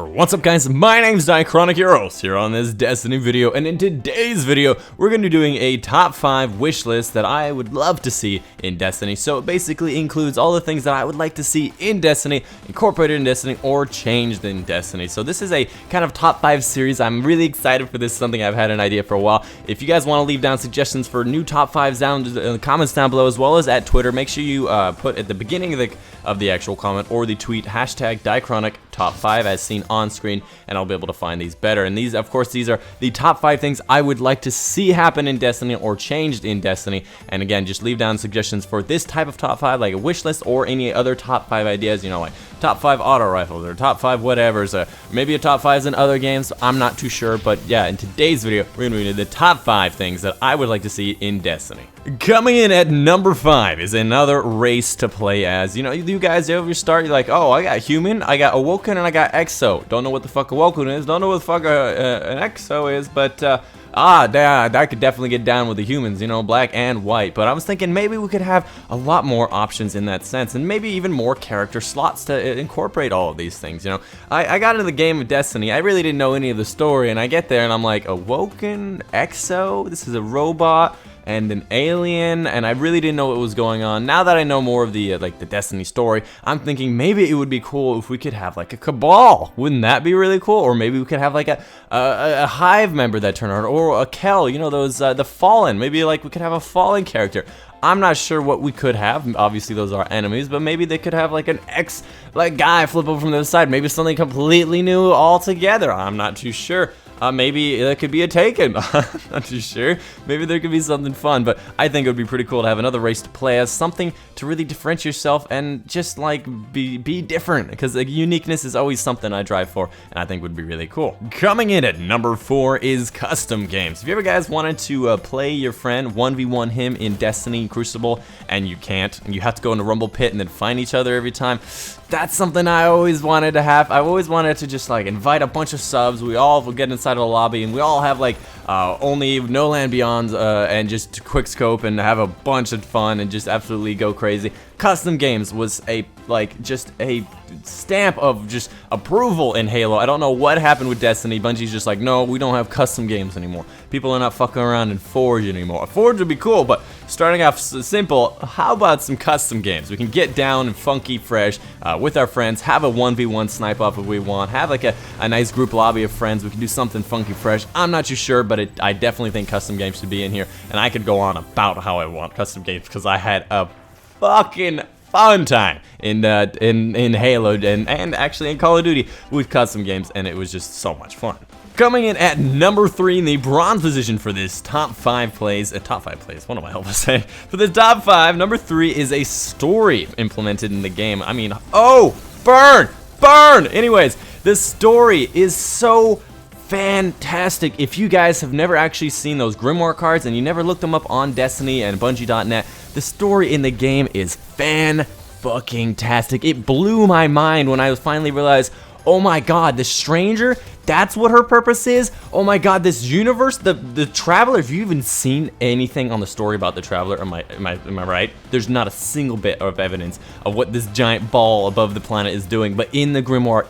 What's up guys, my name's Diachronic Heroes here on this Destiny video, and in today's video we're going to be doing a top 5 wish list that I would love to see in Destiny. So it basically includes all the things that I would like to see in Destiny, incorporated in Destiny, or changed in Destiny. So this is a kind of top 5 series. I'm really excited for this, something I've had an idea for a while. If you guys want to leave down suggestions for new top 5s down in the comments down below, as well as at Twitter, make sure you put at the beginning of the actual comment or the tweet hashtag Diachronic top 5 as seen on screen, and I'll be able to find these better. And these, of course, these are the top 5 things I would like to see happen in Destiny or changed in Destiny. And again, just leave down suggestions for this type of top 5, like a wish list, or any other top 5 ideas, you know, like top 5 auto rifles or top 5 whatevers, maybe a top 5s in other games. I'm not too sure, but yeah, in today's video we're gonna be doing the top 5 things that I would like to see in Destiny. Coming in at number 5 is another race to play as. You know, you guys ever start, you're like, oh, I got human, I got awoken, and I got exo. Don't know what the fuck awoken is, don't know what the fuck an exo is, but I could definitely get down with the humans, you know, black and white. But I was thinking maybe we could have a lot more options in that sense, and maybe even more character slots to incorporate all of these things, you know. I got into the game of Destiny, I really didn't know any of the story, and I get there and I'm like, awoken, exo, this is a robot and an alien, and I really didn't know what was going on. Now that I know more of the like the Destiny story, I'm thinking maybe it would be cool if we could have like a Cabal. Wouldn't that be really cool? Or maybe we could have like a Hive member that turned on, or a Kel, you know, those the Fallen. Maybe like we could have a Fallen character. I'm not sure what we could have. Obviously those are enemies, but maybe they could have like an guy flip over from the other side. Maybe something completely new altogether. I'm not too sure. Maybe that could be a Taken. I'm not too sure. Maybe there could be something fun, but I think it would be pretty cool to have another race to play as, something to really differentiate yourself and just like be different, because the uniqueness is always something I drive for, and I think would be really cool. Coming in at number 4 is custom games. If you ever guys wanted to play your friend 1v1 him in Destiny Crucible, and you can't, and you have to go into Rumble Pit and then find each other every time, that's something I always wanted to have. I always wanted to just like invite a bunch of subs, we all will get inside of the lobby, and we all have like only No Land Beyonds and just quick scope and have a bunch of fun and just absolutely go crazy. Custom games was just a stamp of just approval in Halo. I don't know what happened with Destiny. Bungie's just like, no, we don't have custom games anymore. People are not fucking around in Forge anymore. Forge would be cool, but starting off simple, how about some custom games? We can get down and funky fresh with our friends, have a 1v1 snipe off if we want, have like a nice group lobby of friends. We can do something funky fresh. I'm not too sure, but I definitely think custom games should be in here, and I could go on about how I want custom games because I had a fucking fun time in Halo and actually in Call of Duty with custom games, and it was just so much fun. Coming in at number 3 in the bronze position for this top 5 plays, what am I helping to say? For the top 5, number 3 is a story implemented in the game. I mean, oh, burn! Anyways, the story is so fantastic. If you guys have never actually seen those Grimoire cards and you never looked them up on Destiny and Bungie.net, the story in the game is fan-fucking-tastic. It blew my mind when I finally realized, oh my god, the Stranger, that's what her purpose is? Oh my god, this universe, the Traveler, have you even seen anything on the story about the Traveler? Am I right? There's not a single bit of evidence of what this giant ball above the planet is doing, but in the Grimoire,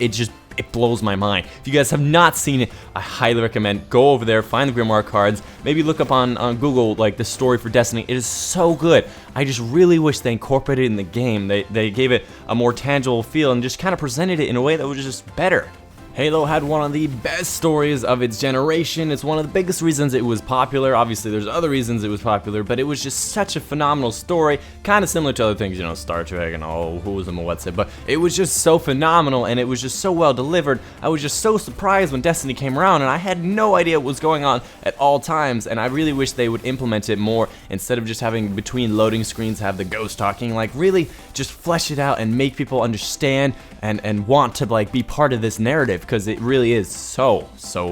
it blows my mind. If you guys have not seen it, I highly recommend go over there, find the Grimoire cards, maybe look up on Google like the story for Destiny. It is so good. I just really wish they incorporated it in the game. They gave it a more tangible feel and just kind of presented it in a way that was just better. Halo had one of the best stories of its generation. It's one of the biggest reasons it was popular. Obviously, there's other reasons it was popular, but it was just such a phenomenal story. Kind of similar to other things, you know, Star Trek and all who's and what's it, but it was just so phenomenal, and it was just so well delivered. I was just so surprised when Destiny came around, and I had no idea what was going on at all times, and I really wish they would implement it more instead of just having between loading screens have the ghost talking. Like, really just flesh it out and make people understand and want to like be part of this narrative, because it really is so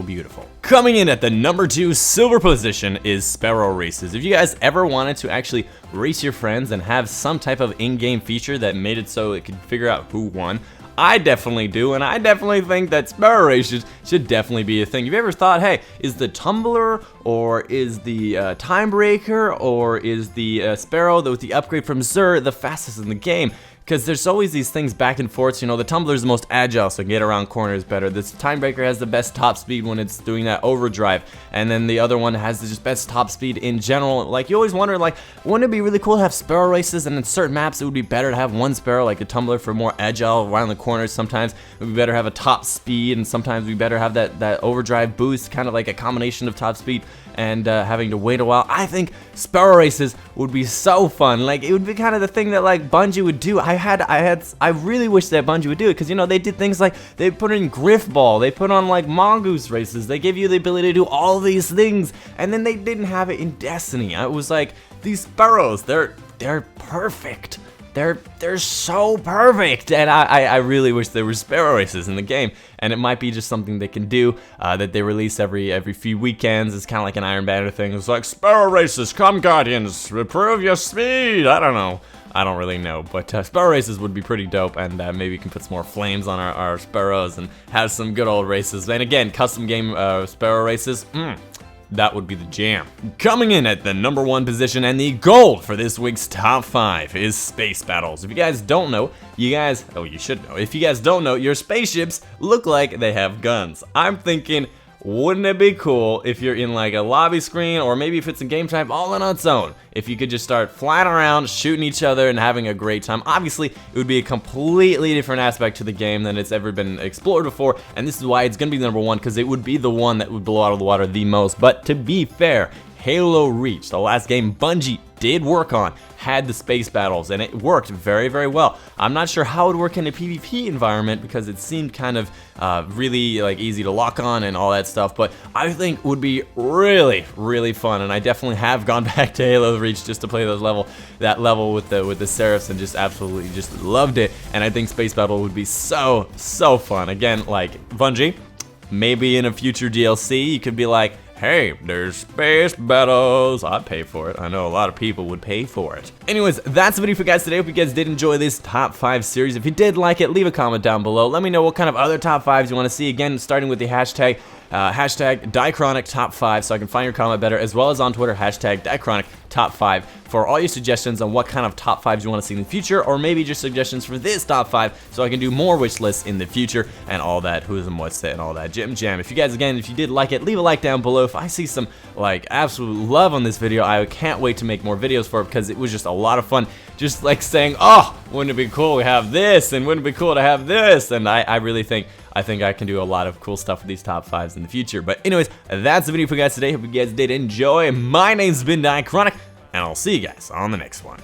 beautiful. Coming in at the number 2 silver position is Sparrow Races. If you guys ever wanted to actually race your friends and have some type of in-game feature that made it so it could figure out who won, I definitely do, and I definitely think that Sparrow Races should definitely be a thing. Have you ever thought, hey, is the Tumbler, or is the Timebreaker, or is the Sparrow with the upgrade from Xur the fastest in the game? because there's always these things back and forth. You know, the tumbler's the most agile, so get around corners better. This time breaker has the best top speed when it's doing that overdrive, and then the other one has the just best top speed in general. Like, you always wonder, like, wouldn't it be really cool to have Sparrow races, and in certain maps it would be better to have one Sparrow, like the tumbler, for more agile around the corners. Sometimes it would be better to have a top speed, and sometimes we better have that overdrive boost, kind of like a combination of top speed and having to wait a while. I think Sparrow races would be so fun. Like, it would be kind of the thing that like Bungie would do. I really wish that Bungie would do it, because, you know, they did things like they put in Griff Ball, they put on like Mongoose races, they give you the ability to do all these things, and then they didn't have it in Destiny. It was like, these Sparrows, they're perfect. They're so perfect, and I really wish there were Sparrow races in the game, and it might be just something they can do, that they release every few weekends. It's kind of like an Iron Banner thing. It's like, Sparrow races, come Guardians, improve your speed. I don't know. I don't really know, but Sparrow races would be pretty dope, and maybe we can put some more flames on our Sparrows and have some good old races. And again, custom game Sparrow races, that would be the jam. Coming in at the #1 position and the gold for this week's top 5 is space battles. If you guys don't know, you should know. If you guys don't know, your spaceships look like they have guns. I'm thinking, wouldn't it be cool if you're in like a lobby screen, or maybe if it's a game type all on its own, if you could just start flying around, shooting each other, and having a great time. Obviously, it would be a completely different aspect to the game than it's ever been explored before, and this is why it's gonna be #1, because it would be the one that would blow out of the water the most. But to be fair, Halo Reach, the last game Bungie did work on, had the space battles, and it worked very, very well. I'm not sure how it would work in a PvP environment, because it seemed kind of really like easy to lock on and all that stuff, but I think would be really, really fun. And I definitely have gone back to Halo Reach just to play that level with the Seraphs, and just absolutely just loved it. And I think space battle would be so fun. Again, like Bungie, maybe in a future DLC you could be like, hey, there's space battles. I'd pay for it. I know a lot of people would pay for it. Anyways, that's the video for you guys today. Hope you guys did enjoy this top 5 series. If you did like it, leave a comment down below. Let me know what kind of other top 5s you want to see. Again, starting with the hashtag Diachronic Top 5, so I can find your comment better, as well as on Twitter, hashtag Diachronic Top 5, for all your suggestions on what kind of top 5s you want to see in the future, or maybe just suggestions for this top 5, so I can do more wish lists in the future, and all that who's and what's it and all that jam. If you guys, again, if you did like it, leave a like down below. If I see some like absolute love on this video, I can't wait to make more videos for it, because it was just a lot of fun, just like saying, oh, wouldn't it be cool we have this, and wouldn't it be cool to have this. And I really think I can do a lot of cool stuff with these top 5s in the future. But anyways, that's the video for you guys today. Hope you guys did enjoy. My name's been Diachronic, and I'll see you guys on the next one.